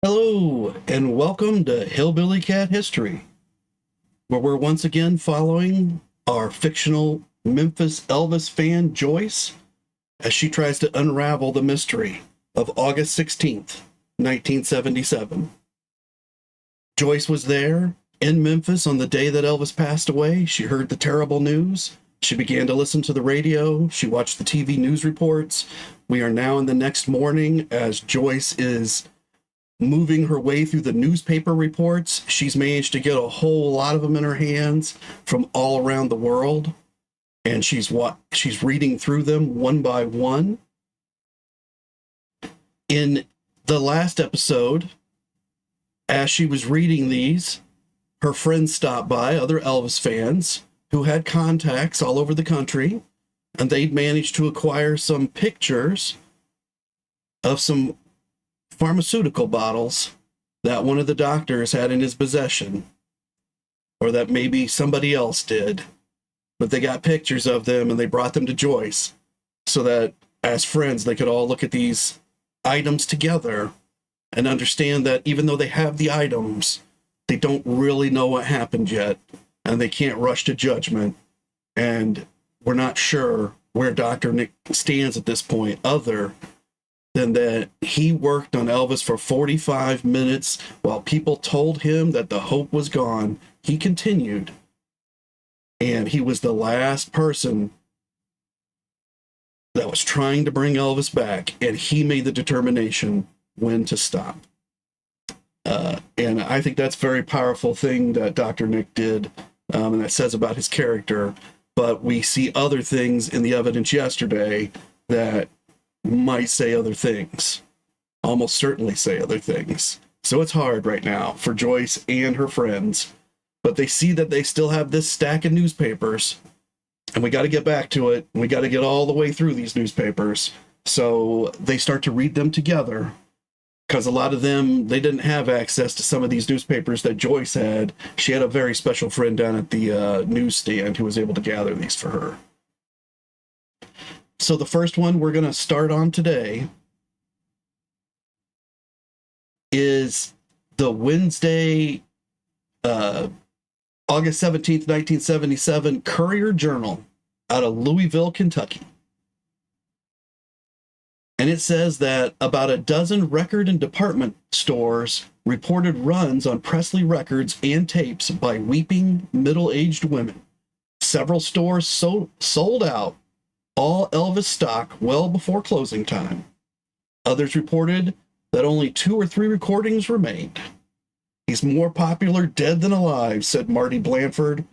Hello, and welcome to Hillbilly Cat History, where we're once again following our fictional Memphis Elvis fan, Joyce, as she tries to unravel the mystery of August 16th, 1977. Joyce was there in Memphis on the day that Elvis passed away. She heard the terrible news. She began to listen to the radio. She watched the TV news reports. We are now in the next morning as Joyce is moving her way through the newspaper reports. She's managed to get a whole lot of them in her hands from all around the world, and she's reading through them one by one. In the last episode, as she was reading these, her friends stopped by, other Elvis fans who had contacts all over the country, and they'd managed to acquire some pictures of some pharmaceutical bottles that one of the doctors had in his possession, or that maybe somebody else did, but they got pictures of them and they brought them to Joyce so that as friends they could all look at these items together and understand that even though they have the items, they don't really know what happened yet, and they can't rush to judgment, and we're not sure where Dr. Nick stands at this point, other than that he worked on Elvis for 45 minutes while people told him that the hope was gone. He continued, and he was the last person that was trying to bring Elvis back, and he made the determination when to stop. And I think that's a very powerful thing that Dr. Nick did, and that says about his character. But we see other things in the evidence yesterday that might say other things, almost certainly say other things. So it's hard right now for Joyce and her friends, but they see that they still have this stack of newspapers, and we got to get back to it. We got to get all the way through these newspapers. So they start to read them together, because a lot of them, they didn't have access to some of these newspapers that Joyce had. She had a very special friend down at the newsstand who was able to gather these for her. So the first one we're going to start on today is the Wednesday, August 17th, 1977 Courier-Journal out of Louisville, Kentucky. And it says that about a dozen record and department stores reported runs on Presley records and tapes by weeping middle-aged women. Several stores sold out all Elvis stock well before closing time. Others reported that only 2 or 3 recordings remained. He's more popular dead than alive, said Marty Blanford,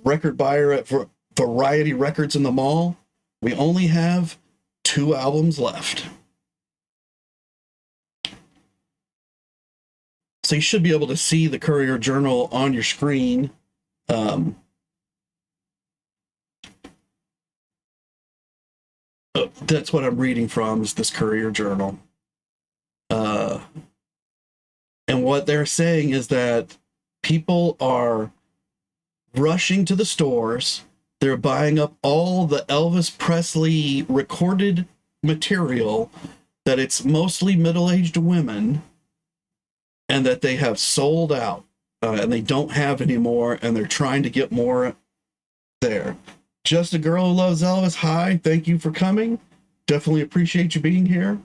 record buyer at Variety Records in the mall. We only have 2 albums left. So you should be able to see the Courier-Journal on your screen. That's what I'm reading from, is this Courier-Journal. And what they're saying is that people are rushing to the stores. They're buying up all the Elvis Presley recorded material, that it's mostly middle-aged women, and that they have sold out, and they don't have any more, and they're trying to get more there. Just a Girl Who Loves Elvis, hi, thank you for coming. Definitely appreciate you being here.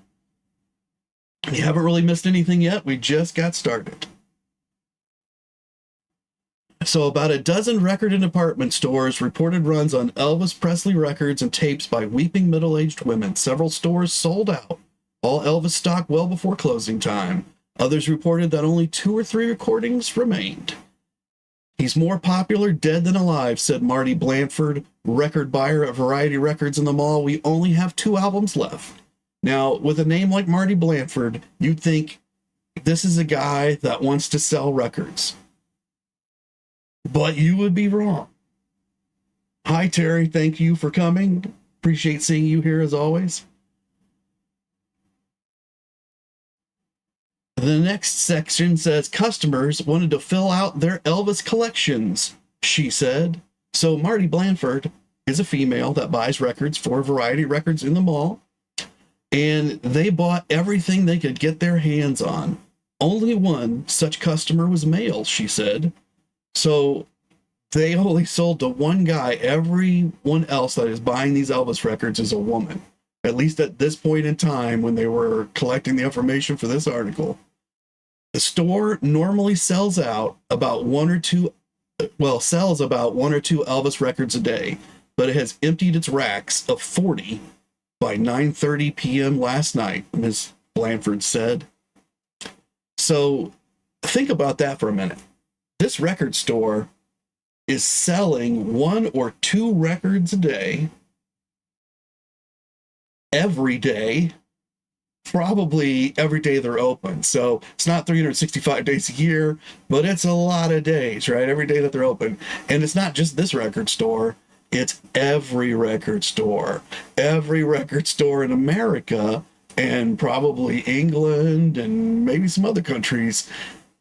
You haven't really missed anything yet. We just got started. So about a dozen record and department stores reported runs on Elvis Presley records and tapes by weeping middle-aged women. Several stores sold out all Elvis stock well before closing time. Others reported that only 2 or 3 recordings remained. He's more popular dead than alive, said Marty Blanford, record buyer at Variety Records in the mall. We only have 2 albums left. Now, with a name like Marty Blanford, you'd think this is a guy that wants to sell records. But you would be wrong. Hi, Terry. Thank you for coming. Appreciate seeing you here as always. The next section says customers wanted to fill out their Elvis collections, she said. So Marty Blanford is a female that buys records for Variety Records in the mall, and they bought everything they could get their hands on. Only one such customer was male, she said. So they only sold to one guy. Everyone else that is buying these Elvis records is a woman, at least at this point in time when they were collecting the information for this article. The store normally sells about one or two Elvis records a day, but it has emptied its racks of 40 by 9:30 p.m. last night, Ms. Blanford said. So think about that for a minute. This record store is selling one or two records a day, every day, probably every day they're open. So it's not 365 days a year, but it's a lot of days, right? Every day that they're open. And it's not just this record store, it's every record store. Every record store in America, and probably England and maybe some other countries,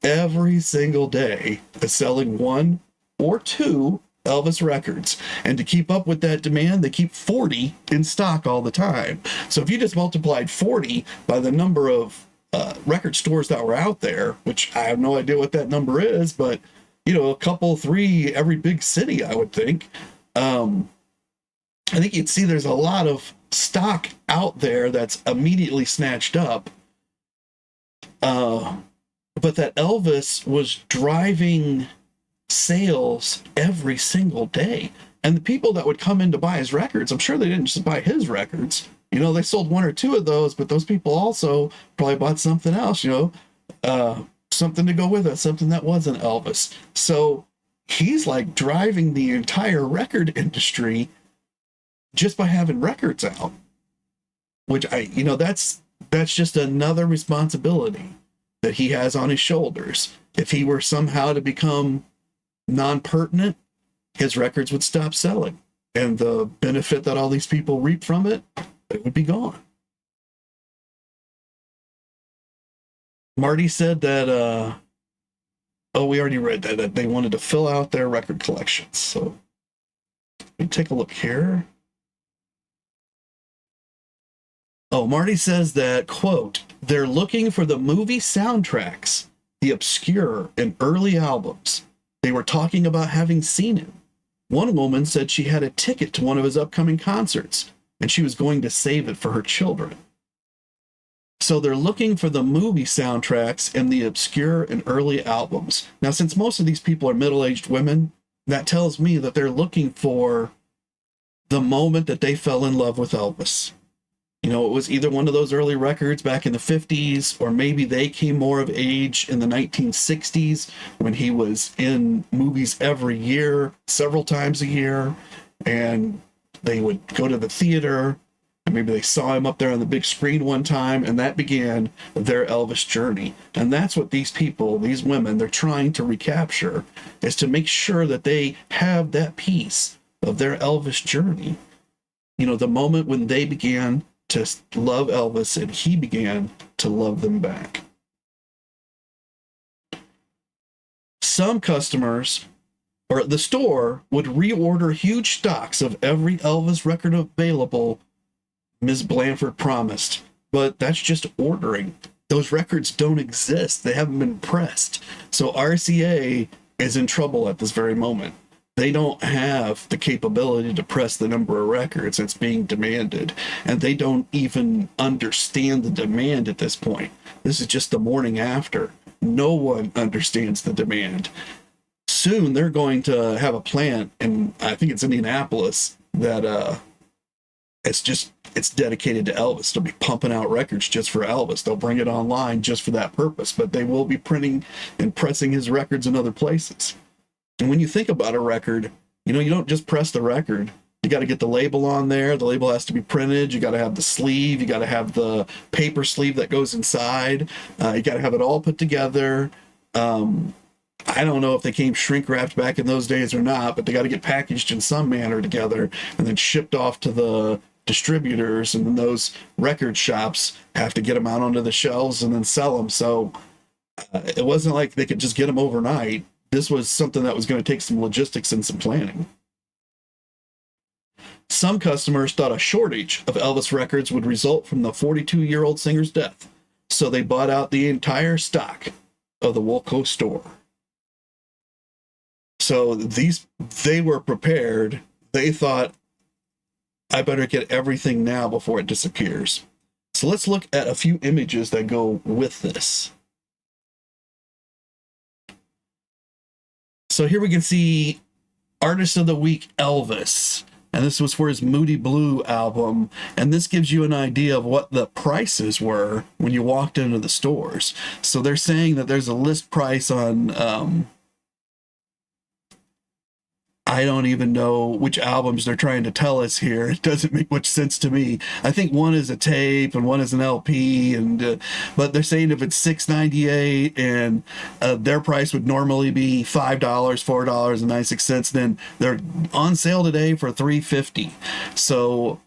every single day is selling one or two Elvis records. And to keep up with that demand, they keep 40 in stock all the time. So if you just multiplied 40 by the number of record stores that were out there, which I have no idea what that number is, but a couple, three, every big city, I would think. I think you'd see there's a lot of stock out there that's immediately snatched up. But that Elvis was driving sales every single day. And the people that would come in to buy his records, I'm sure they didn't just buy his records. They sold one or two of those, but those people also probably bought something else, something to go with it, something that wasn't Elvis. So he's like driving the entire record industry just by having records out, which that's just another responsibility that he has on his shoulders. If he were somehow to become non-pertinent, his records would stop selling, and the benefit that all these people reap from it would be gone. Marty said that we already read that they wanted to fill out their record collections. So let me take a look here. Marty says that, quote, they're looking for the movie soundtracks, the obscure and early albums. They were talking about having seen him. One woman said she had a ticket to one of his upcoming concerts, and she was going to save it for her children. So they're looking for the movie soundtracks and the obscure and early albums. Now, since most of these people are middle-aged women, that tells me that they're looking for the moment that they fell in love with Elvis. It was either one of those early records back in the 50s, or maybe they came more of age in the 1960s when he was in movies every year, several times a year, and they would go to the theater, and maybe they saw him up there on the big screen one time, and that began their Elvis journey. And that's what these people, these women, they're trying to recapture, is to make sure that they have that piece of their Elvis journey. The moment when they began to love Elvis and he began to love them back. Some customers, or the store, would reorder huge stocks of every Elvis record available, Ms. Blanford promised. But that's just ordering. Those records don't exist. They haven't been pressed. So RCA is in trouble at this very moment. They don't have the capability to press the number of records that's being demanded, and they don't even understand the demand at this point. This is just the morning after. No one understands the demand. Soon they're going to have a plant, and I think it's Indianapolis, that it's dedicated to Elvis. They'll be pumping out records just for Elvis. They'll bring it online just for that purpose, but they will be printing and pressing his records in other places. And when you think about a record, you don't just press the record. You got to get the label on there. The label has to be printed. You got to have the sleeve. You got to have the paper sleeve that goes inside. You got to have it all put together. I don't know if they came shrink wrapped back in those days or not, but they got to get packaged in some manner together and then shipped off to the distributors. And then those record shops have to get them out onto the shelves and then sell them. So it wasn't like they could just get them overnight. This was something that was going to take some logistics and some planning. Some customers thought a shortage of Elvis records would result from the 42-year-old singer's death. So they bought out the entire stock of the Woolco store. So they were prepared. They thought, I better get everything now before it disappears. So let's look at a few images that go with this. So here we can see Artist of the Week, Elvis. And this was for his Moody Blue album. And this gives you an idea of what the prices were when you walked into the stores. So they're saying that there's a list price on, I don't even know which albums they're trying to tell us here. It doesn't make much sense to me. I think one is a tape and one is an LP, and but they're saying if it's $6.98 and their price would normally be $5, $4.96, then they're on sale today for $3.50. So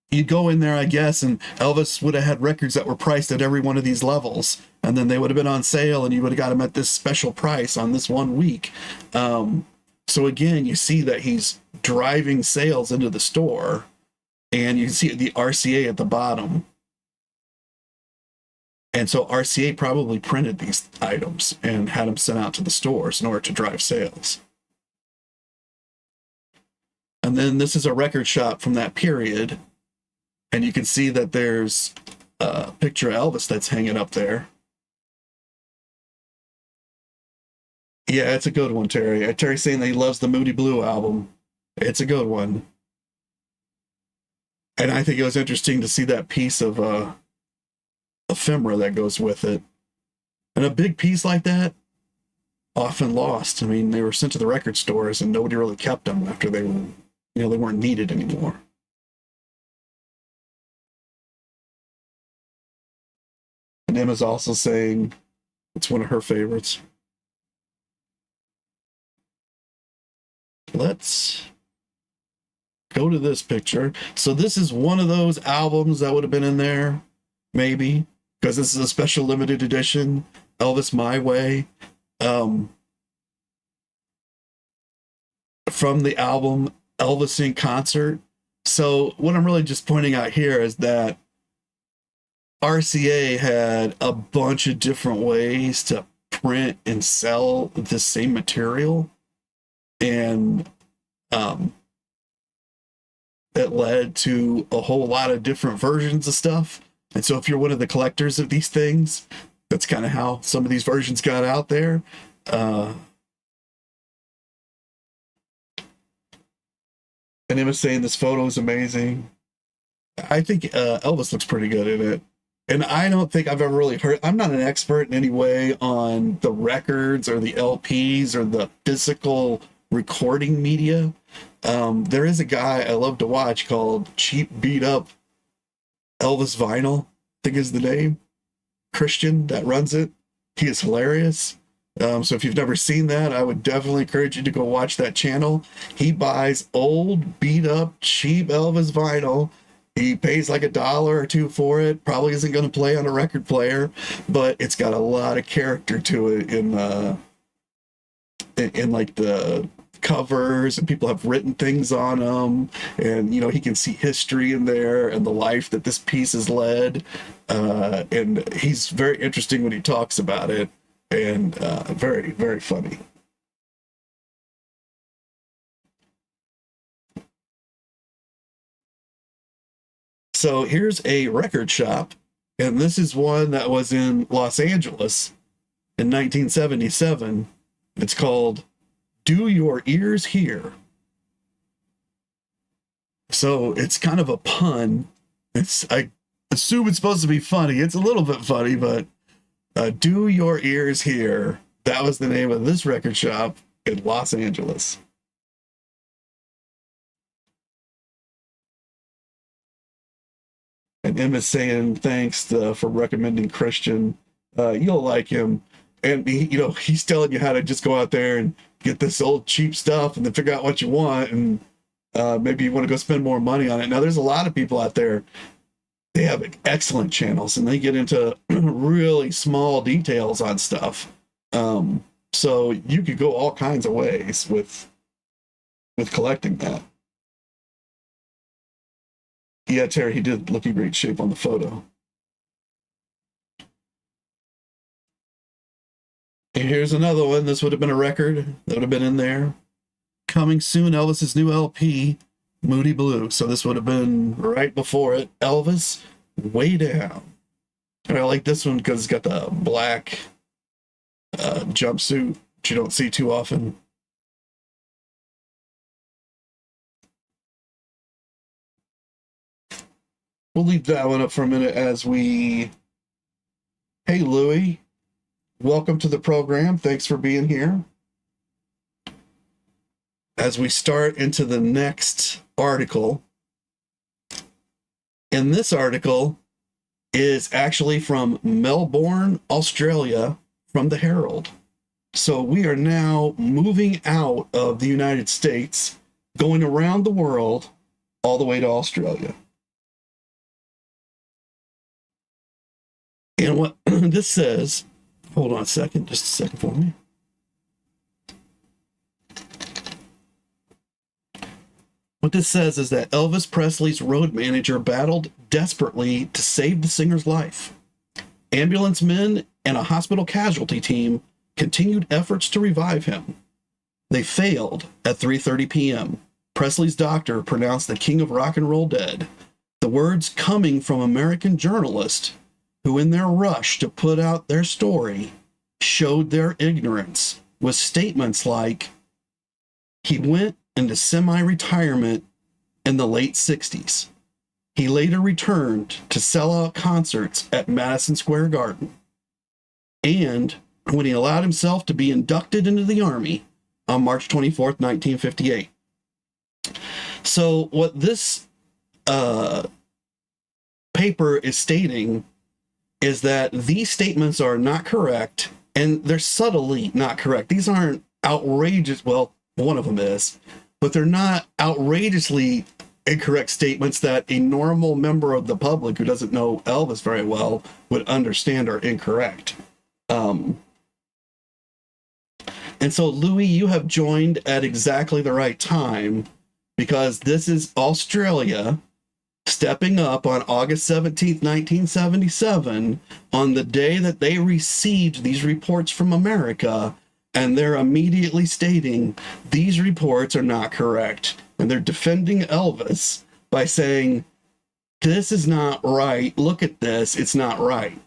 you go in there, I guess, and Elvis would have had records that were priced at every one of these levels, and then they would have been on sale, and you would have got them at this special price on this 1 week. So again, you see that he's driving sales into the store, and you can see the RCA at the bottom. And so RCA probably printed these items and had them sent out to the stores in order to drive sales. And then this is a record shop from that period. And you can see that there's a picture of Elvis that's hanging up there. Yeah, it's a good one, Terry. Terry's saying that he loves the Moody Blue album. It's a good one. And I think it was interesting to see that piece of ephemera that goes with it. And a big piece like that, often lost. I mean, they were sent to the record stores and nobody really kept them after they were, they weren't needed anymore. And Emma's also saying it's one of her favorites. Let's go to this picture. So this is one of those albums that would have been in there, maybe, because this is a special limited edition, Elvis My Way, from the album Elvis in Concert. So what I'm really just pointing out here is that RCA had a bunch of different ways to print and sell the same material. And it led to a whole lot of different versions of stuff. And so if you're one of the collectors of these things, that's kind of how some of these versions got out there. And Emma's saying this photo is amazing. I think Elvis looks pretty good in it. And I don't think I've ever really heard, I'm not an expert in any way on the records or the LPs or the physical recording media. There is a guy I love to watch called Cheap Beat Up Elvis Vinyl, I think is the name. Christian that runs it. He is hilarious. So if you've never seen that, I would definitely encourage you to go watch that channel. He buys old, beat up, cheap Elvis vinyl. He pays like $1 or $2 for it. Probably isn't going to play on a record player, but it's got a lot of character to it in like the covers, and people have written things on them, and he can see history in there and the life that this piece has led, and he's very interesting when he talks about it, and very, very funny. So here's a record shop, and this is one that was in Los Angeles in 1977. It's called Do Your Ears Hear? So it's kind of a pun. I assume it's supposed to be funny. It's a little bit funny, but Do Your Ears Hear? That was the name of this record shop in Los Angeles. And Emma's saying thanks for recommending Christian. You'll like him. And he's telling you how to just go out there and get this old cheap stuff and then figure out what you want. And maybe you want to go spend more money on it. Now, there's a lot of people out there, they have excellent channels and they get into really small details on stuff. So you could go all kinds of ways with collecting that. Yeah, Terry, he did look in great shape on the photo. And here's another one. This would have been a record that would have been in there. Coming soon, Elvis's new LP, Moody Blue. So this would have been right before it. Elvis, Way Down. And I like this one because it's got the black jumpsuit, which you don't see too often. We'll leave that one up for a minute as we... Hey, Louie. Welcome to the program. Thanks for being here. As we start into the next article, and this article is actually from Melbourne, Australia, from the Herald. So we are now moving out of the United States, going around the world, all the way to Australia. And what this says, hold on a second, just a second for me. What this says is that Elvis Presley's road manager battled desperately to save the singer's life. Ambulance men and a hospital casualty team continued efforts to revive him. They failed at 3:30 p.m. Presley's doctor pronounced the king of rock and roll dead. The words coming from American journalists who, in their rush to put out their story, showed their ignorance with statements like, he went into semi-retirement in the late 60s. He later returned to sell out concerts at Madison Square Garden. And when he allowed himself to be inducted into the Army on March 24th, 1958. So what this paper is stating is that these statements are not correct, and they're subtly not correct. These aren't outrageous, well, one of them is, but they're not outrageously incorrect statements that a normal member of the public who doesn't know Elvis very well would understand are incorrect. And so, Louis, you have joined at exactly the right time, because this is Australia stepping up on August 17th, 1977, on the day that they received these reports from America, and they're immediately stating these reports are not correct. And they're defending Elvis by saying, this is not right. Look at this. It's not right.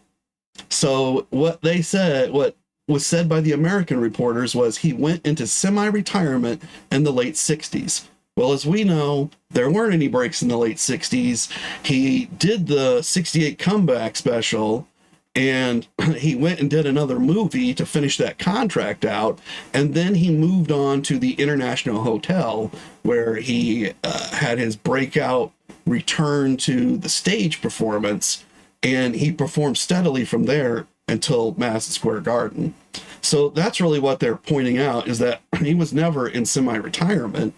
So what they said, what was said by the American reporters was he went into semi-retirement in the late 60s. Well, as we know, there weren't any breaks in the late 60s. He did the 68 comeback special, and he went and did another movie to finish that contract out. And then he moved on to the International Hotel, where he had his breakout return to the stage performance. And he performed steadily from there until Madison Square Garden. So that's really what they're pointing out, is that he was never in semi-retirement,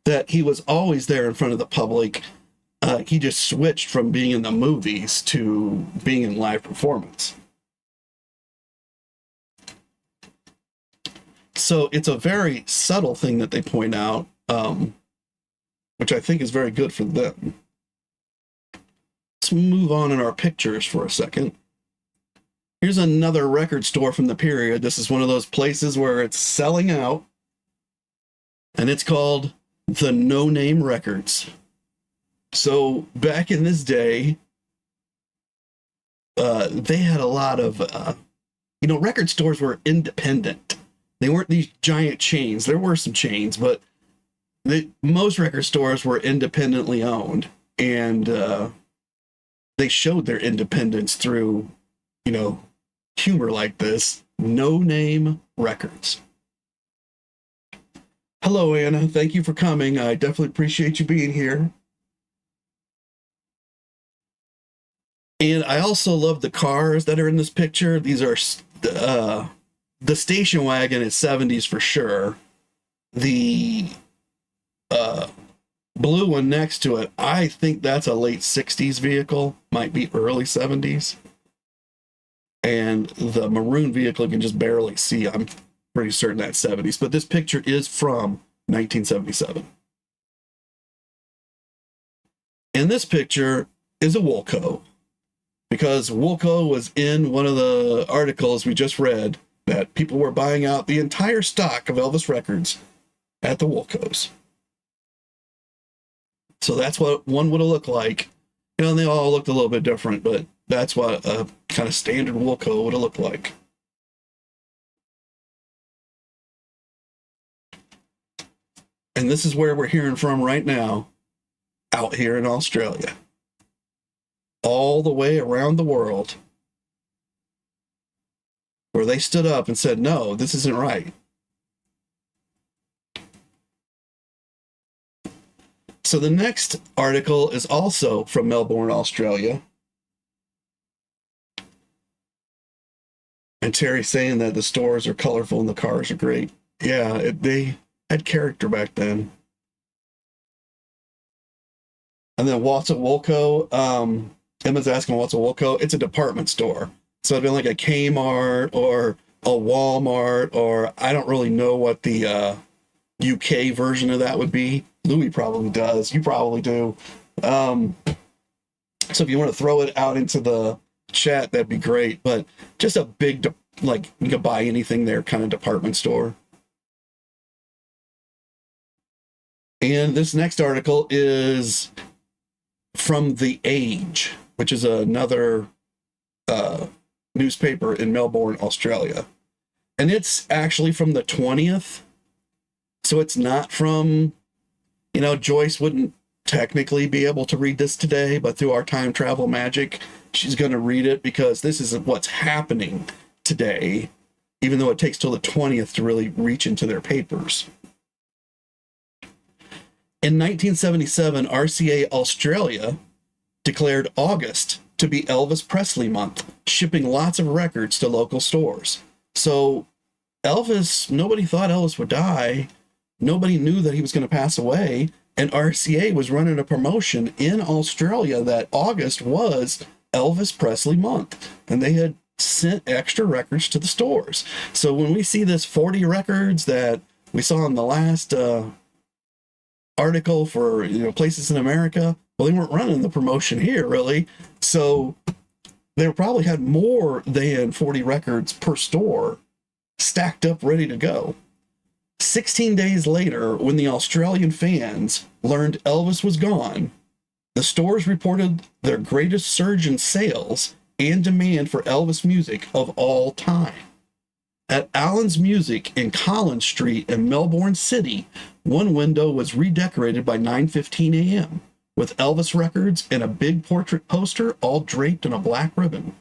that he was always there in front of the public. He just switched from being in the movies to being in live performance. So it's a very subtle thing that they point out, which I think is very good for them. Let's move on in our pictures for a second. Here's another record store from the period. This is one of those places where it's selling out, and it's called the No Name Records. So back in this day, they had a lot of, record stores were independent. They weren't these giant chains. There were some chains, but most record stores were independently owned, and they showed their independence through, humor like this. No Name Records. Hello, Anna. Thank you for coming. I definitely appreciate you being here. And I also love the cars that are in this picture. These are the station wagon is 70s for sure. The blue one next to it, I think that's a late 60s vehicle, might be early 70s. And the maroon vehicle you can just barely see. I'm pretty certain that's 70s, but this picture is from 1977. And this picture is a Woolco, because Woolco was in one of the articles we just read that people were buying out the entire stock of Elvis records at the Woolco's. So that's what one would have looked like. You know, and they all looked a little bit different, but that's what a kind of standard Woolco would have looked like. And this is where we're hearing from right now, out here in Australia. All the way around the world, where they stood up and said, no, this isn't right. So the next article is also from Melbourne, Australia. And Terry's saying that the stores are colorful and the cars are great. Yeah, they had character back then. And then what's a Woolco? Emma's asking what's a Woolco? It's a department store. So it'd be like a Kmart or a Walmart, or I don't really know what the UK version of that would be. Louis probably does. You probably do. So if you want to throw it out into the chat, that'd be great. But just a big, like, you can buy anything there kind of department store. And this next article is from The Age, which is another newspaper in Melbourne, Australia. And it's actually from the 20th. So it's not from, you know, Joyce wouldn't technically be able to read this today, but through our time travel magic, she's going to read it because this is what's happening today, even though it takes till the 20th to really reach into their papers. In 1977, RCA Australia declared August to be Elvis Presley month, shipping lots of records to local stores. So Elvis, nobody thought Elvis would die. Nobody knew that he was going to pass away. And RCA was running a promotion in Australia that August was Elvis Presley month. And they had sent extra records to the stores. So when we see this 40 records that we saw in the last article for, you know, places in America, well, they weren't running the promotion here, really. So they probably had more than 40 records per store stacked up, ready to go. 16 days later, when the Australian fans learned Elvis was gone, the stores reported their greatest surge in sales and demand for Elvis music of all time. At Allen's Music in Collins Street in Melbourne City, one window was redecorated by 9:15 a.m. with Elvis records and a big portrait poster all draped in a black ribbon.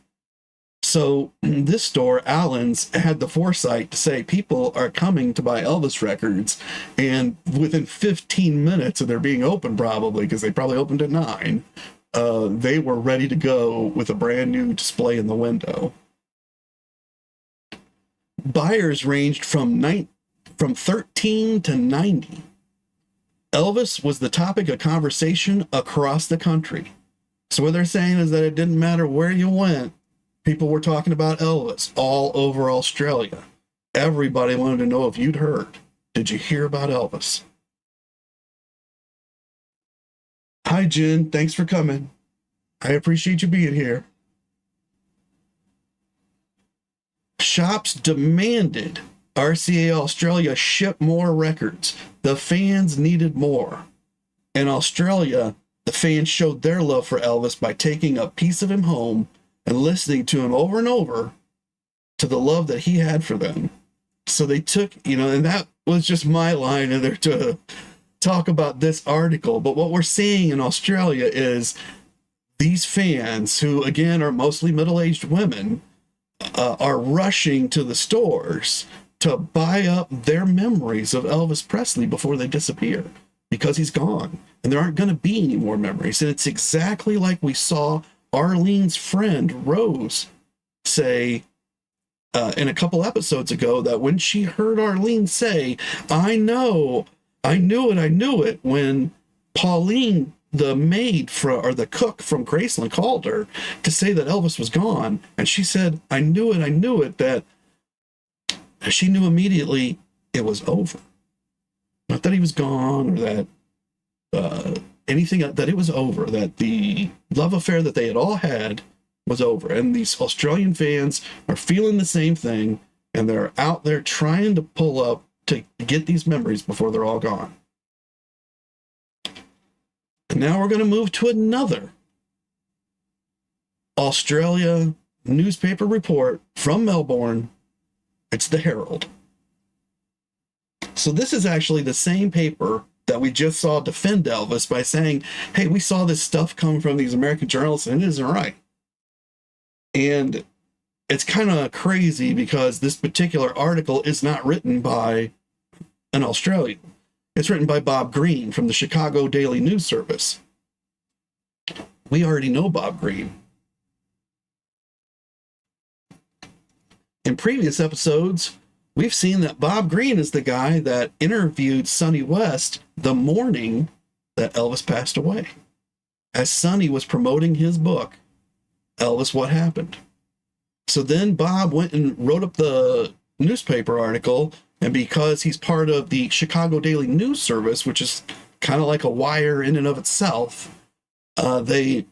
So this store, Allen's, had the foresight to say people are coming to buy Elvis records, and within 15 minutes of their being open, probably, because they probably opened at 9, they were ready to go with a brand new display in the window. Buyers ranged from 13 to 90. Elvis was the topic of conversation across the country. So what they're saying is that it didn't matter where you went, people were talking about Elvis all over Australia. Everybody wanted to know if you'd heard. Did you hear about Elvis? Hi, Jen. Thanks for coming. I appreciate you being here. Shops demanded RCA Australia ship more records. The fans needed more. In Australia, the fans showed their love for Elvis by taking a piece of him home and listening to him over and over to the love that he had for them. So they took, you know, and that was just my line in there to talk about this article. But what we're seeing in Australia is these fans, who again are mostly middle-aged women, are rushing to the stores to buy up their memories of Elvis Presley before they disappear, because he's gone and there aren't going to be any more memories. And it's exactly like we saw Arlene's friend Rose say in a couple episodes ago, that when she heard Arlene say, I knew it, when Pauline, the maid or the cook from Graceland, called her to say that Elvis was gone, and she said, I knew it, that she knew immediately it was over. Not that he was gone, or that anything, that it was over, that the love affair that they had all had was over. And these Australian fans are feeling the same thing, and they're out there trying to pull up to get these memories before they're all gone. And now we're going to move to another Australia newspaper report from Melbourne. It's the Herald. So this is actually the same paper that we just saw defend Elvis by saying, hey, we saw this stuff come from these American journalists and it isn't right. And it's kind of crazy because this particular article is not written by an Australian. It's written by Bob Greene from the Chicago Daily News Service. We already know Bob Greene. In previous episodes, we've seen that Bob Greene is the guy that interviewed Sonny West the morning that Elvis passed away. As Sonny was promoting his book, Elvis, What Happened? So then Bob went and wrote up the newspaper article, and because he's part of the Chicago Daily News Service, which is kind of like a wire in and of itself, he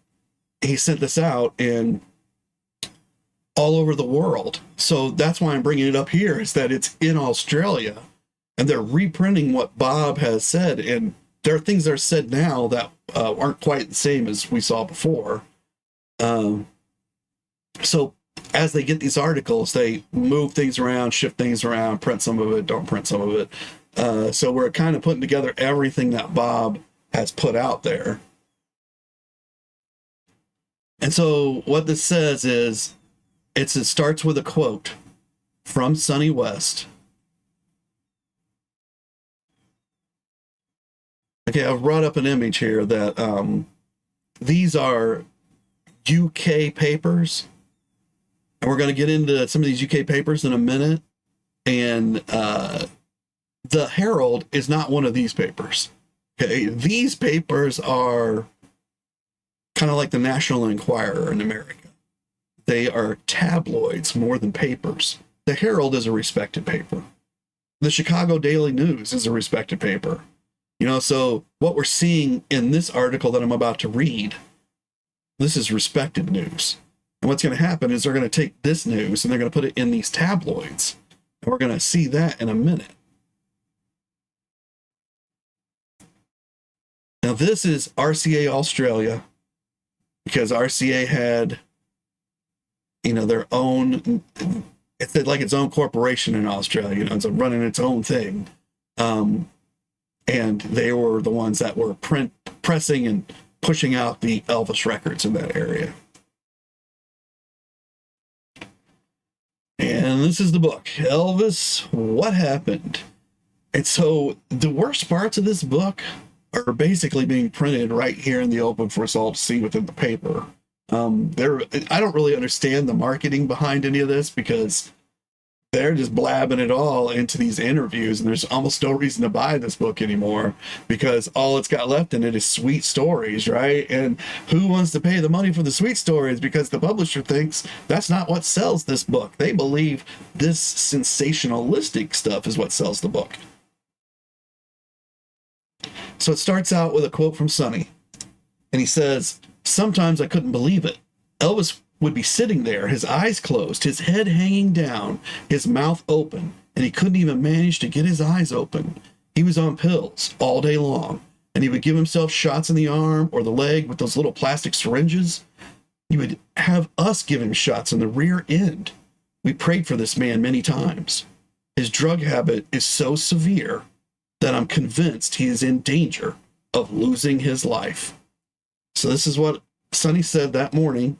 sent this out and all over the world. So that's why I'm bringing it up here, is that it's in Australia and they're reprinting what Bob has said. And there are things that are said now that aren't quite the same as we saw before. So as they get these articles, they move things around, shift things around, print some of it, don't print some of it. So we're kind of putting together everything that Bob has put out there. And so what this says is, it starts with a quote from Sonny West. Okay, I've brought up an image here that these are UK papers. And we're going to get into some of these UK papers in a minute. And the Herald is not one of these papers. Okay, these papers are kind of like the National Enquirer in America. They are tabloids more than papers. The Herald is a respected paper. The Chicago Daily News is a respected paper. You know, so what we're seeing in this article that I'm about to read, this is respected news. And what's going to happen is they're going to take this news and they're going to put it in these tabloids. And we're going to see that in a minute. Now, this is RCA Australia, because RCA had, you know, their own, it's like its own corporation in Australia, you know, it's running its own thing. And they were the ones that were pressing and pushing out the Elvis records in that area. And this is the book, Elvis, What Happened? And so the worst parts of this book are basically being printed right here in the open for us all to see within the paper. I don't really understand the marketing behind any of this, because they're just blabbing it all into these interviews, and there's almost no reason to buy this book anymore, because all it's got left in it is sweet stories, right? And who wants to pay the money for the sweet stories? Because the publisher thinks that's not what sells this book. They believe this sensationalistic stuff is what sells the book. So it starts out with a quote from Sonny, and he says, "Sometimes I couldn't believe it. Elvis would be sitting there, his eyes closed, his head hanging down, his mouth open, and he couldn't even manage to get his eyes open. He was on pills all day long, and he would give himself shots in the arm or the leg with those little plastic syringes. He would have us give him shots in the rear end. We prayed for this man many times. His drug habit is so severe that I'm convinced he is in danger of losing his life." So this is what Sonny said that morning.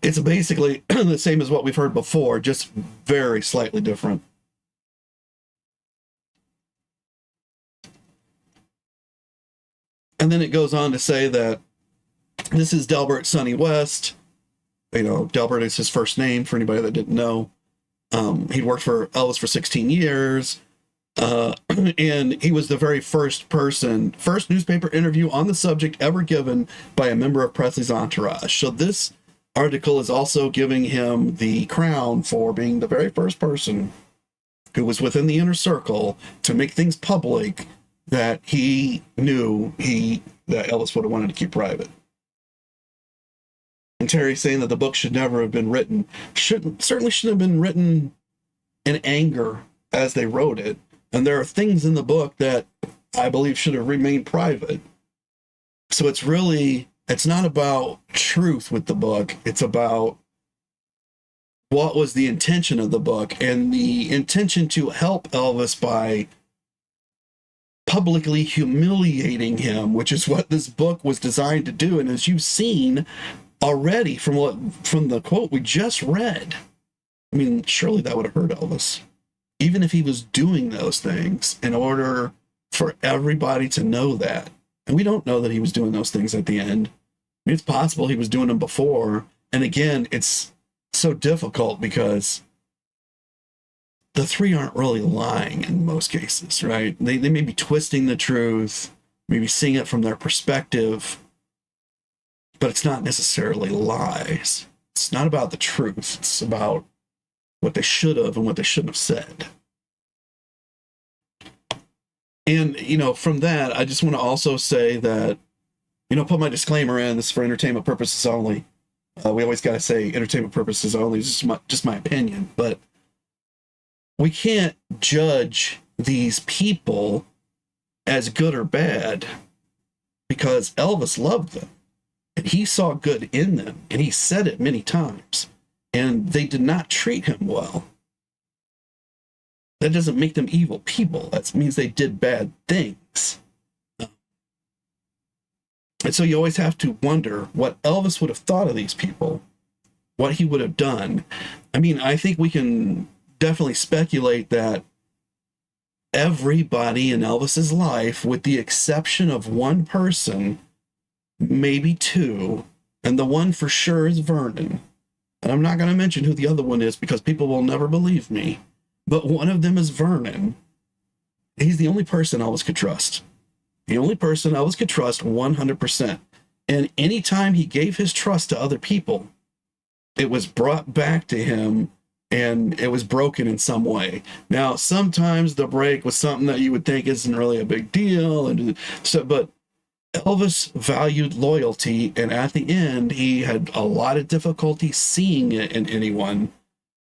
It's basically the same as what we've heard before, just very slightly different. And then it goes on to say that this is Delbert Sonny West. You know, Delbert is his first name for anybody that didn't know. He'd worked for Elvis for 16 years. And he was the very first newspaper interview on the subject ever given by a member of Presley's entourage. So this article is also giving him the crown for being the very first person who was within the inner circle to make things public that he knew that Elvis would have wanted to keep private. And Terry's saying that the book should never have been written. Certainly shouldn't have been written in anger as they wrote it. And there are things in the book that I believe should have remained private. So it's not about truth with the book. It's about what was the intention of the book, and the intention to help Elvis by publicly humiliating him, which is what this book was designed to do. And as you've seen already from the quote we just read, I mean, surely that would have hurt Elvis, even if he was doing those things in order for everybody to know that. And we don't know that he was doing those things at the end. I mean, it's possible he was doing them before. And again, it's so difficult because the three aren't really lying in most cases, right? They may be twisting the truth, maybe seeing it from their perspective, but it's not necessarily lies. It's not about the truth. It's about what they should have and what they shouldn't have said. And, from that, I just want to also say that, put my disclaimer in, this is for entertainment purposes only. We always got to say entertainment purposes only. This is just my opinion, but we can't judge these people as good or bad because Elvis loved them and he saw good in them, and he said it many times, and they did not treat him well. That doesn't make them evil people. That means they did bad things. And so you always have to wonder what Elvis would have thought of these people, what he would have done. I mean, I think we can definitely speculate that everybody in Elvis's life, with the exception of one person, maybe two, and the one for sure is Vernon. And I'm not going to mention who the other one is because people will never believe me. But one of them is Vernon. He's the only person Elvis could trust. The only person Elvis could trust 100%. And anytime he gave his trust to other people, it was brought back to him and it was broken in some way. Now, sometimes the break was something that you would think isn't really a big deal. But Elvis valued loyalty, and at the end, he had a lot of difficulty seeing it in anyone.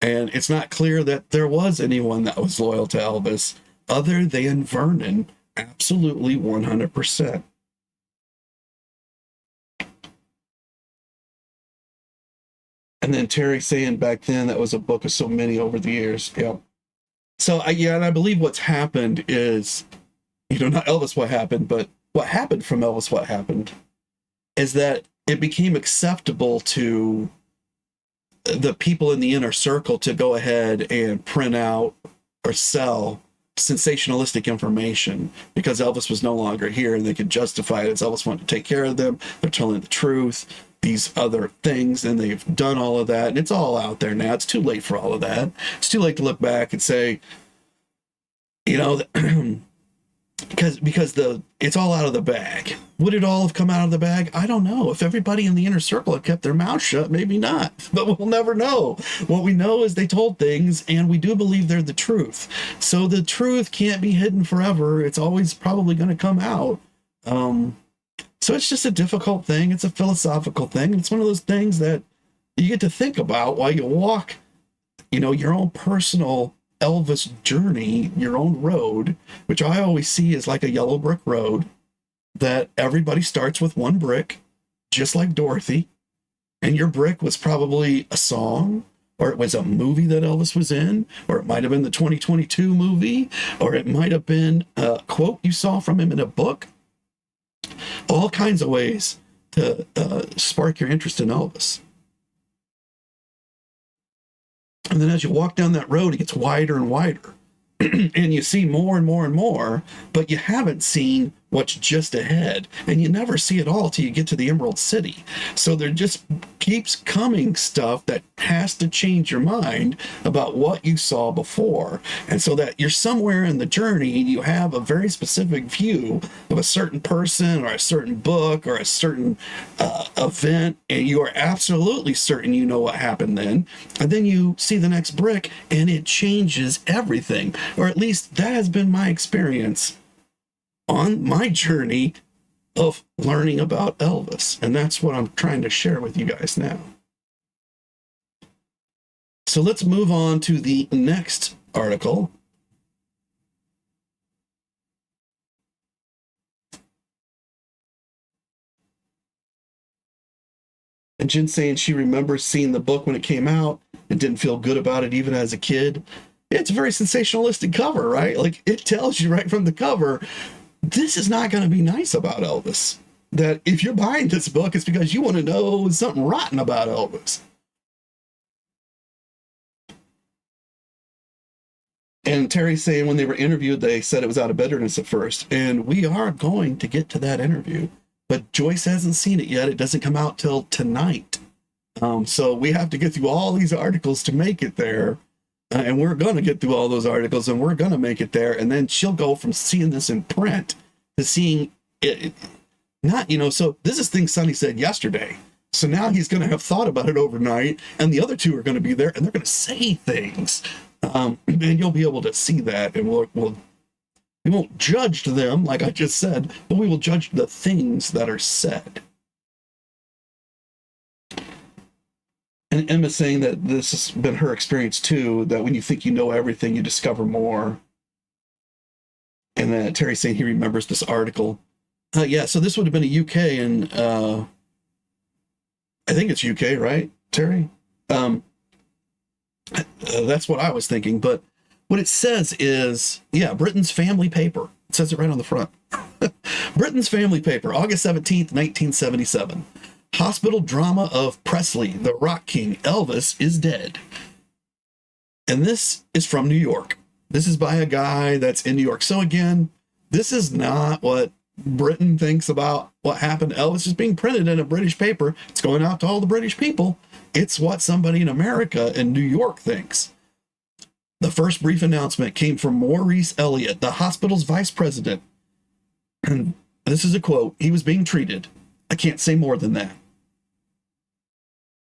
And it's not clear that there was anyone that was loyal to Elvis other than Vernon. Absolutely 100%. And then Terry saying back then that was a book of so many over the years. Yeah. So, and I believe what's happened is, not Elvis what happened, but what happened from Elvis what happened is that it became acceptable to the people in the inner circle to go ahead and print out or sell sensationalistic information because Elvis was no longer here, and they could justify it as Elvis wanted to take care of them. They're telling the truth, these other things, and they've done all of that, and it's all out there now. It's too late for all of that. It's too late to look back and say, because it's all out of the bag. Would it all have come out of the bag? I don't know. If everybody in the inner circle had kept their mouth shut, maybe not. But we'll never know. What we know is they told things, and we do believe they're the truth. So the truth can't be hidden forever. It's always probably going to come out. So it's just a difficult thing. It's a philosophical thing. It's one of those things that you get to think about while you walk, your own personal Elvis journey, your own road, which I always see as like a yellow brick road, that everybody starts with one brick, just like Dorothy. And your brick was probably a song, or it was a movie that Elvis was in, or it might have been the 2022 movie, or it might have been a quote you saw from him in a book. All kinds of ways to spark your interest in Elvis. And then as you walk down that road, it gets wider and wider. And you see more and more and more, but you haven't seen what's just ahead. And you never see it all till you get to the Emerald City. So there just keeps coming stuff that has to change your mind about what you saw before. And so that you're somewhere in the journey and you have a very specific view of a certain person or a certain book or a certain event, and you are absolutely certain you know what happened then. And then you see the next brick and it changes everything. Or at least that has been my experience on my journey of learning about Elvis. And that's what I'm trying to share with you guys now. So let's move on to the next article. And Jen saying she remembers seeing the book when it came out and didn't feel good about it even as a kid. It's a very sensationalistic cover, right? Like, it tells you right from the cover, this is not going to be nice about Elvis. That if you're buying this book, it's because you want to know something rotten about Elvis. And Terry's saying when they were interviewed, they said it was out of bitterness at first. And we are going to get to that interview. But Joyce hasn't seen it yet. It doesn't come out till tonight. So we have to get through all these articles to make it there. And we're going to get through all those articles and we're going to make it there. And then she'll go from seeing this in print to seeing it. Not, so this is things Sonny said yesterday. So now he's going to have thought about it overnight. And the other two are going to be there and they're going to say things. And you'll be able to see that. And we won't judge them, like I just said, but we will judge the things that are said. And Emma's saying that this has been her experience too, that when you think you know everything, you discover more. And then Terry's saying he remembers this article. Yeah, so this would have been a UK, and I think it's UK, right, Terry? That's what I was thinking, but what it says is, yeah, Britain's family paper. It says it right on the front. Britain's family paper, August 17th, 1977. Hospital drama of Presley, the rock king, Elvis is dead. And this is from New York. This is by a guy that's in New York. So again, this is not what Britain thinks about what happened to Elvis. Is being printed in a British paper. It's going out to all the British people. It's what somebody in America in New York thinks. The first brief announcement came from Maurice Elliott, the hospital's vice president. And this is a quote. He was being treated. I can't say more than that.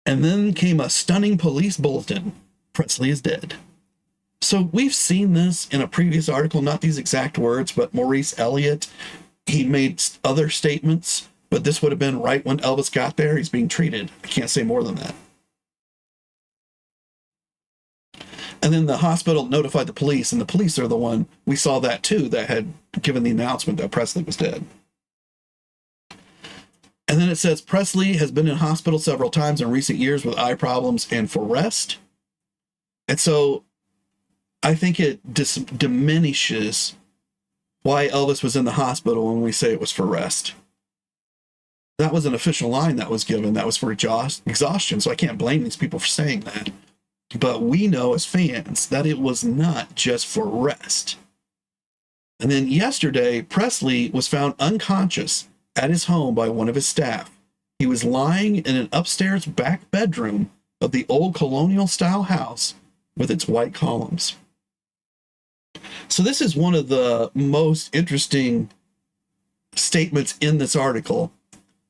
And then came a stunning police bulletin. Presley is dead. So we've seen this in a previous article, not these exact words, but Maurice Elliott, he made other statements, but this would have been right when Elvis got there. He's being treated. I can't say more than that. And then the hospital notified the police, and the police are the one, we saw that too, that had given the announcement that Presley was dead. And then it says Presley has been in hospital several times in recent years with eye problems and for rest. And so I think it diminishes why Elvis was in the hospital when we say it was for rest. That was an official line that was given. That was for exhaustion. So I can't blame these people for saying that. But we know as fans that it was not just for rest. And then yesterday, Presley was found unconscious at his home by one of his staff. He was lying in an upstairs back bedroom of the old colonial-style house with its white columns. So this is one of the most interesting statements in this article,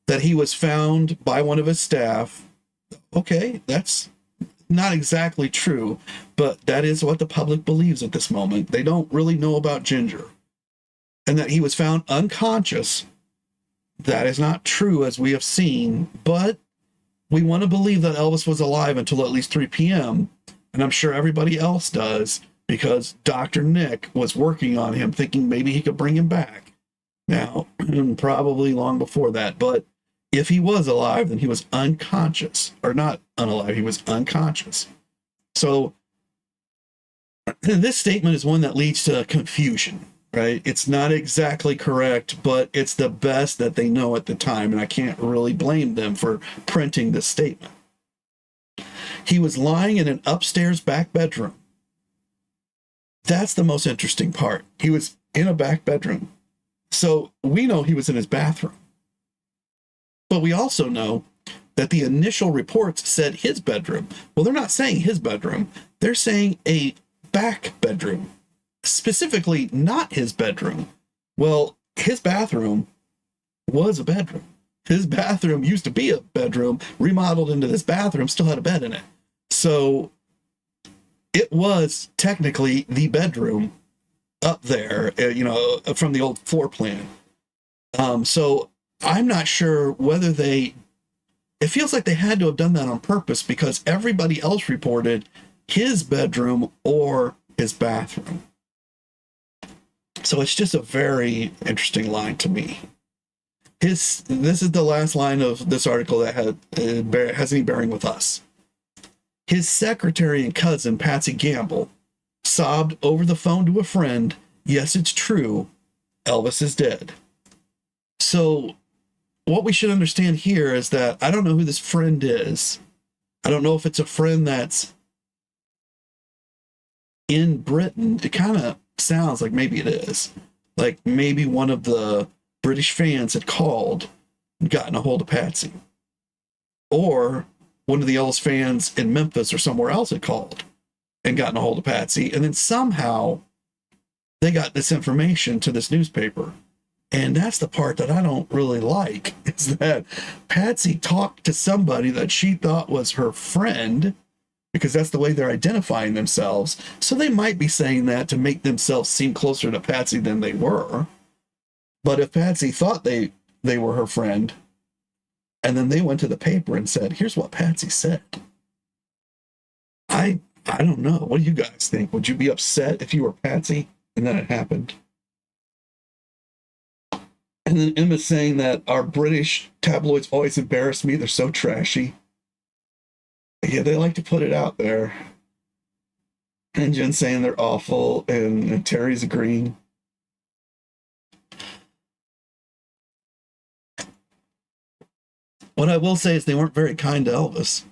that he was found by one of his staff. Okay, that's not exactly true, but that is what the public believes at this moment. They don't really know about Ginger. And that he was found unconscious. That is not true, as we have seen, but we want to believe that Elvis was alive until at least 3 p.m., and I'm sure everybody else does, because Dr. Nick was working on him, thinking maybe he could bring him back. Now, probably long before that, but if he was alive, then he was unconscious. Or not unalive, he was unconscious. So, this statement is one that leads to confusion. Right? It's not exactly correct, but it's the best that they know at the time, and I can't really blame them for printing this statement. He was lying in an upstairs back bedroom. That's the most interesting part. He was in a back bedroom. So we know he was in his bathroom. But we also know that the initial reports said his bedroom. Well, they're not saying his bedroom. They're saying a back bedroom. Specifically, not his bedroom. Well, his bathroom was a bedroom. His bathroom used to be a bedroom, remodeled into this bathroom, still had a bed in it. So it was technically the bedroom up there, from the old floor plan. So I'm not sure whether it feels like they had to have done that on purpose because everybody else reported his bedroom or his bathroom. So it's just a very interesting line to me. This is the last line of this article that has any bearing with us. His secretary and cousin, Patsy Gamble, sobbed over the phone to a friend, "Yes, it's true. Elvis is dead." So what we should understand here is that I don't know who this friend is. I don't know if it's a friend that's in Britain. It kind of sounds like maybe it is. Like maybe one of the British fans had called and gotten a hold of Patsy. Or one of the Elvis fans in Memphis or somewhere else had called and gotten a hold of Patsy. And then somehow they got this information to this newspaper. And that's the part that I don't really like, is that Patsy talked to somebody that she thought was her friend, because that's the way they're identifying themselves. So they might be saying that to make themselves seem closer to Patsy than they were. But if Patsy thought they were her friend, and then they went to the paper and said, "Here's what Patsy said," I don't know. What do you guys think? Would you be upset if you were Patsy and then it happened? And then Emma's saying that our British tabloids always embarrass me. They're so trashy. Yeah, they like to put it out there. And Jen's saying they're awful, and Terry's agreeing. What I will say is they weren't very kind to Elvis.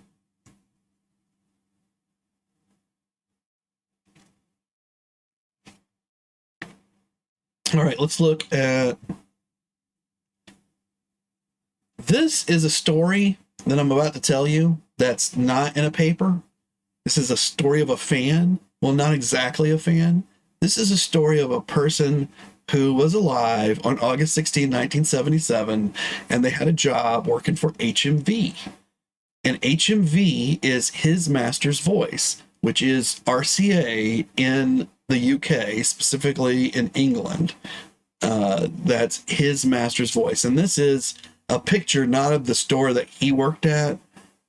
All right, let's look at... This is a story that I'm about to tell you that's not in a paper. This is a story of a fan. Well, not exactly a fan. This is a story of a person who was alive on August 16, 1977, and they had a job working for HMV. And HMV is His Master's Voice, which is RCA in the UK, specifically in England. That's His Master's Voice. And this is a picture not of the store that he worked at.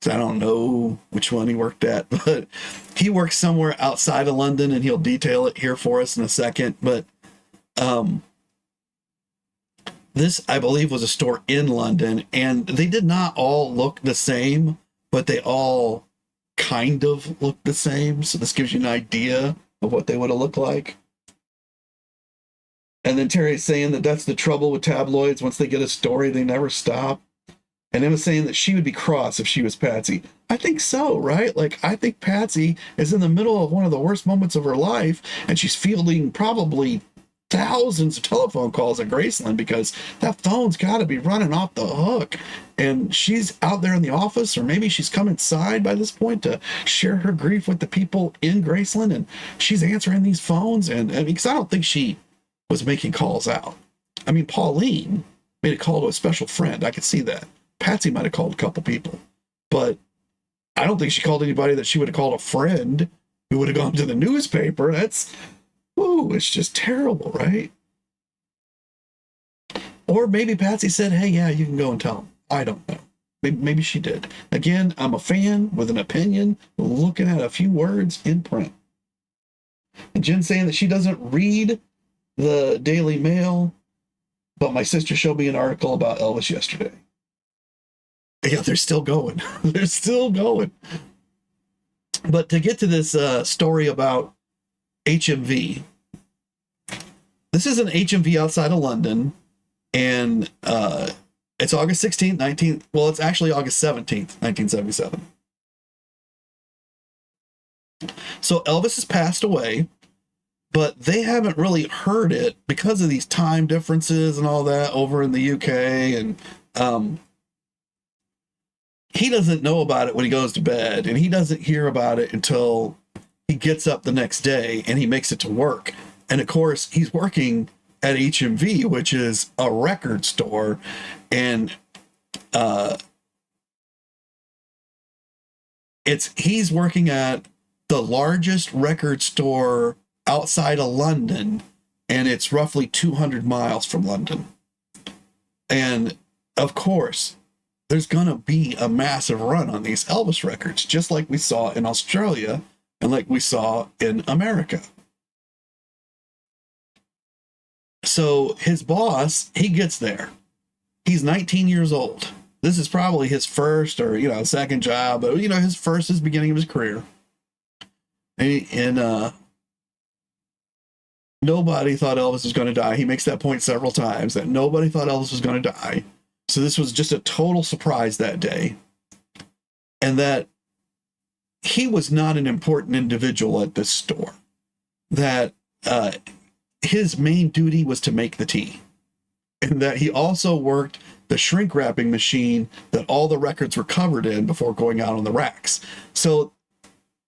I don't know which one he worked at, but he works somewhere outside of London, and he'll detail it here for us in a second. But this, I believe, was a store in London, and they did not all look the same, but they all kind of look the same. So this gives you an idea of what they would have looked like. And then Terry's saying that that's the trouble with tabloids. Once they get a story, they never stop. And Emma's saying that she would be cross if she was Patsy. I think so, right? Like, I think Patsy is in the middle of one of the worst moments of her life, and she's fielding probably thousands of telephone calls at Graceland because that phone's got to be running off the hook. And she's out there in the office, or maybe she's come inside by this point to share her grief with the people in Graceland, and she's answering these phones. And because I don't think she was making calls out. I mean, Pauline made a call to a special friend. I could see that. Patsy might have called a couple people, but I don't think she called anybody that she would have called a friend who would have gone to the newspaper. It's just terrible, right? Or maybe Patsy said, "Hey, yeah, you can go and tell him." I don't know. Maybe she did. Again, I'm a fan with an opinion, looking at a few words in print. And Jen's saying that she doesn't read the Daily Mail, but my sister showed me an article about Elvis yesterday. Yeah, they're still going. They're still going. But to get to this story about HMV, this is an HMV outside of London, and it's August 16th, it's actually August 17th, 1977. So Elvis has passed away, but they haven't really heard it because of these time differences and all that over in the UK, and he doesn't know about it when he goes to bed, and he doesn't hear about it until he gets up the next day and he makes it to work. And of course, he's working at HMV, which is a record store, and he's working at the largest record store outside of London, and it's roughly 200 miles from London. And of course, there's going to be a massive run on these Elvis records, just like we saw in Australia and like we saw in America. So his boss, he gets there. He's 19 years old. This is probably his first or, second job, but, his beginning of his career. And nobody thought Elvis was going to die. He makes that point several times, that nobody thought Elvis was going to die. So this was just a total surprise that day. And that he was not an important individual at this store. That his main duty was to make the tea. And that he also worked the shrink wrapping machine that all the records were covered in before going out on the racks. So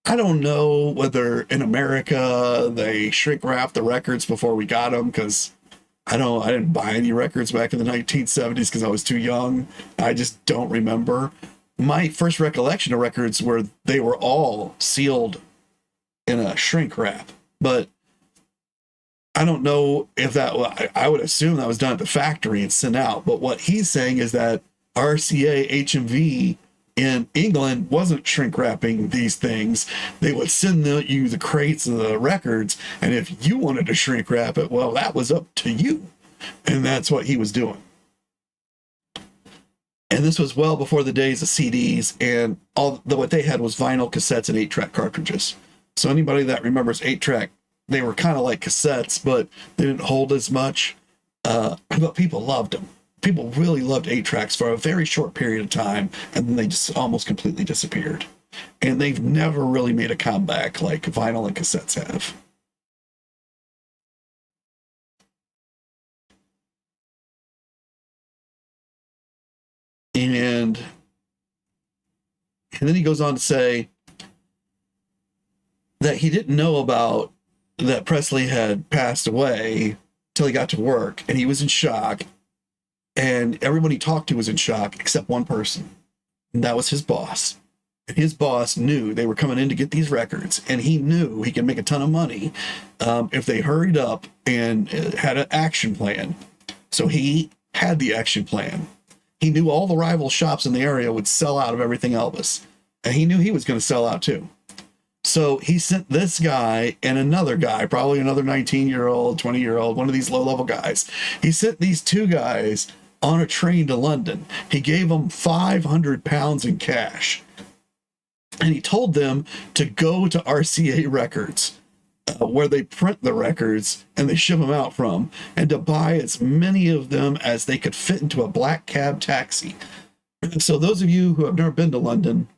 I don't know whether in America they shrink wrapped the records before we got them, because I didn't buy any records back in the 1970s because I was too young. I just don't remember. My first recollection of records were they were all sealed in a shrink wrap, but I don't know if I would assume that was done at the factory and sent out. But what he's saying is that RCA HMV in England wasn't shrink wrapping these things. They would send you the crates of the records, and if you wanted to shrink wrap it, well, that was up to you. And that's what he was doing. And this was well before the days of CDs, and what they had was vinyl cassettes and 8-track cartridges. So anybody that remembers 8-track, they were kind of like cassettes, but they didn't hold as much. But people loved them. People really loved 8-tracks for a very short period of time, and then they just almost completely disappeared. And they've never really made a comeback like vinyl and cassettes have. And then he goes on to say that he didn't know about that Presley had passed away till he got to work, and he was in shock. And everyone he talked to was in shock except one person, and that was his boss. And his boss knew they were coming in to get these records, and he knew he could make a ton of money if they hurried up and had an action plan. So he had the action plan. He knew all the rival shops in the area would sell out of everything Elvis, and he knew he was going to sell out too. So he sent this guy and another guy, probably another 19-year-old, 20-year-old, one of these low-level guys. He sent these two guys on a train to London. He gave them 500 pounds in cash. And he told them to go to RCA Records, where they print the records and they ship them out from, and to buy as many of them as they could fit into a black cab taxi. So those of you who have never been to London,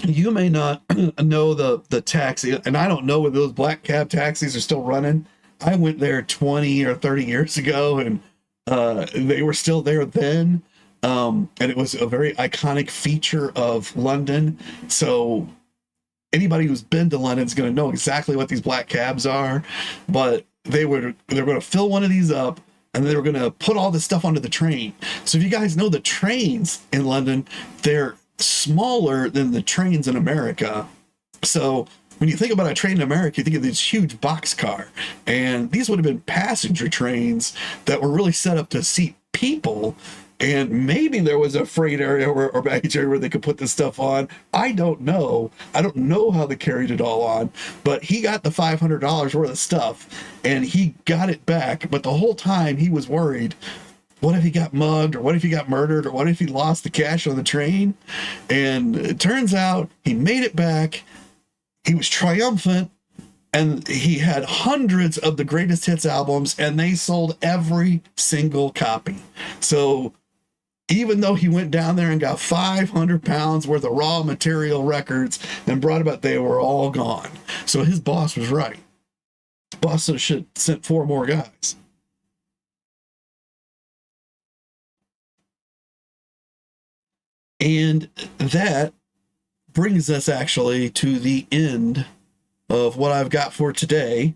you may not know the taxi, and I don't know whether those black cab taxis are still running. I went there 20 or 30 years ago, and they were still there then. And it was a very iconic feature of London. So anybody who's been to London is going to know exactly what these black cabs are. But they're going to fill one of these up, and they were going to put all this stuff onto the train. So if you guys know the trains in London, they're smaller than the trains in America. So when you think about a train in America, you think of this huge boxcar, and these would have been passenger trains that were really set up to seat people. And maybe there was a freight area or baggage area where they could put this stuff on. I don't know. I don't know how they carried it all on, but he got the $500 worth of stuff, and he got it back. But the whole time he was worried, what if he got mugged, or what if he got murdered, or what if he lost the cash on the train? And it turns out he made it back. He was triumphant, and he had hundreds of the greatest hits albums, and they sold every single copy. So even though he went down there and got 500 pounds worth of raw material records and brought about, they were all gone. So his boss was right. His boss should have sent 4 more guys. And that brings us actually to the end of what I've got for today.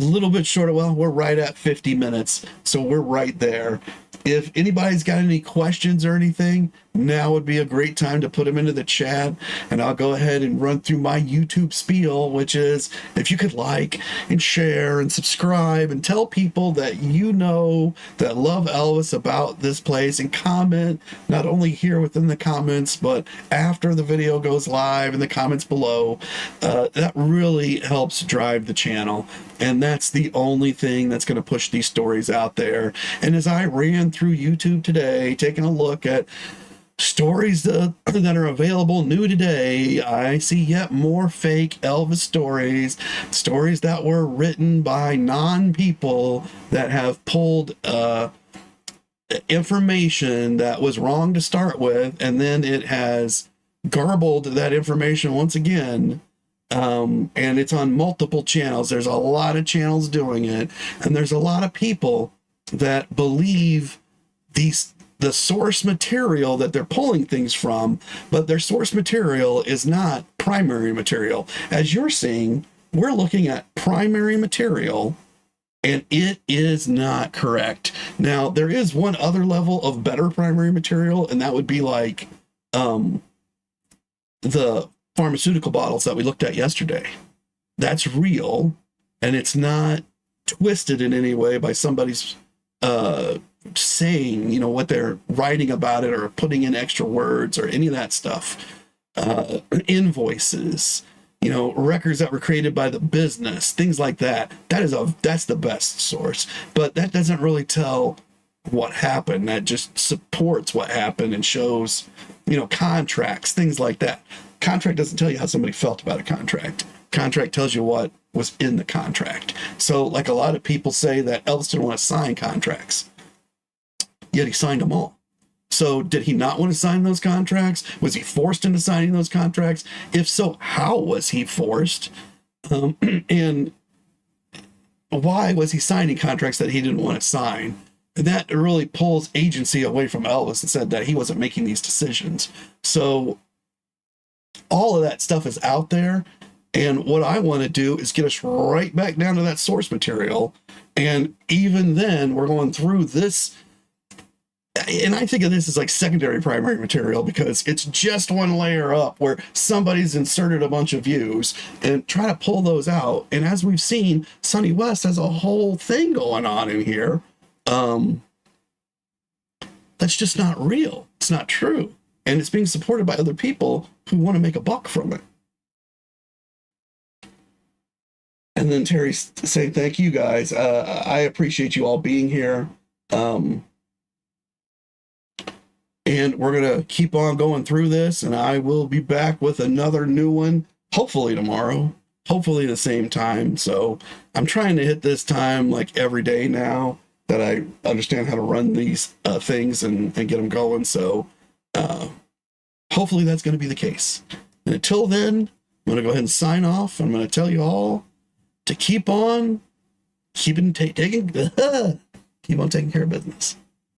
A little bit shorter. Well, we're right at 50 minutes, so we're right there. If anybody's got any questions or anything, now would be a great time to put them into the chat, and I'll go ahead and run through my YouTube spiel, which is if you could like and share and subscribe and tell people that you know that love Elvis about this place, and comment not only here within the comments, but after the video goes live in the comments below. That really helps drive the channel, and that's the only thing that's going to push these stories out there. And as I ran through YouTube today, taking a look at stories that are available new today, I see yet more fake Elvis stories, stories that were written by non-people that have pulled information that was wrong to start with, and then it has garbled that information once again. And it's on multiple channels. There's a lot of channels doing it, and there's a lot of people that believe the source material that they're pulling things from, but their source material is not primary material. As you're seeing, we're looking at primary material, and it is not correct. Now, there is one other level of better primary material, and that would be like the pharmaceutical bottles that we looked at yesterday. That's real, and it's not twisted in any way by somebody's saying, you know, what they're writing about it or putting in extra words or any of that stuff. Invoices, you know, records that were created by the business, things like that. That's the best source, but that doesn't really tell what happened. That just supports what happened and shows, you know, contracts, things like that. Contract doesn't tell you how somebody felt about a contract. Contract tells you what was in the contract. So like a lot of people say that Elvis didn't want to sign contracts, yet he signed them all. So did he not want to sign those contracts? Was he forced into signing those contracts? If so, how was he forced? And why was he signing contracts that he didn't want to sign? And that really pulls agency away from Elvis and said that he wasn't making these decisions. So all of that stuff is out there. And what I want to do is get us right back down to that source material. And even then, we're going through this. And I think of this as like secondary primary material, because it's just one layer up where somebody's inserted a bunch of views, and try to pull those out. And as we've seen, Sonny West has a whole thing going on in here. That's just not real. It's not true. And it's being supported by other people who want to make a buck from it. And then Terry saying, thank you guys. I appreciate you all being here. And we're going to keep on going through this, and I will be back with another new one, hopefully tomorrow, hopefully the same time. So I'm trying to hit this time like every day now that I understand how to run these things and get them going. So hopefully that's going to be the case. And until then, I'm going to go ahead and sign off. I'm going to tell you all to keep on taking care of business.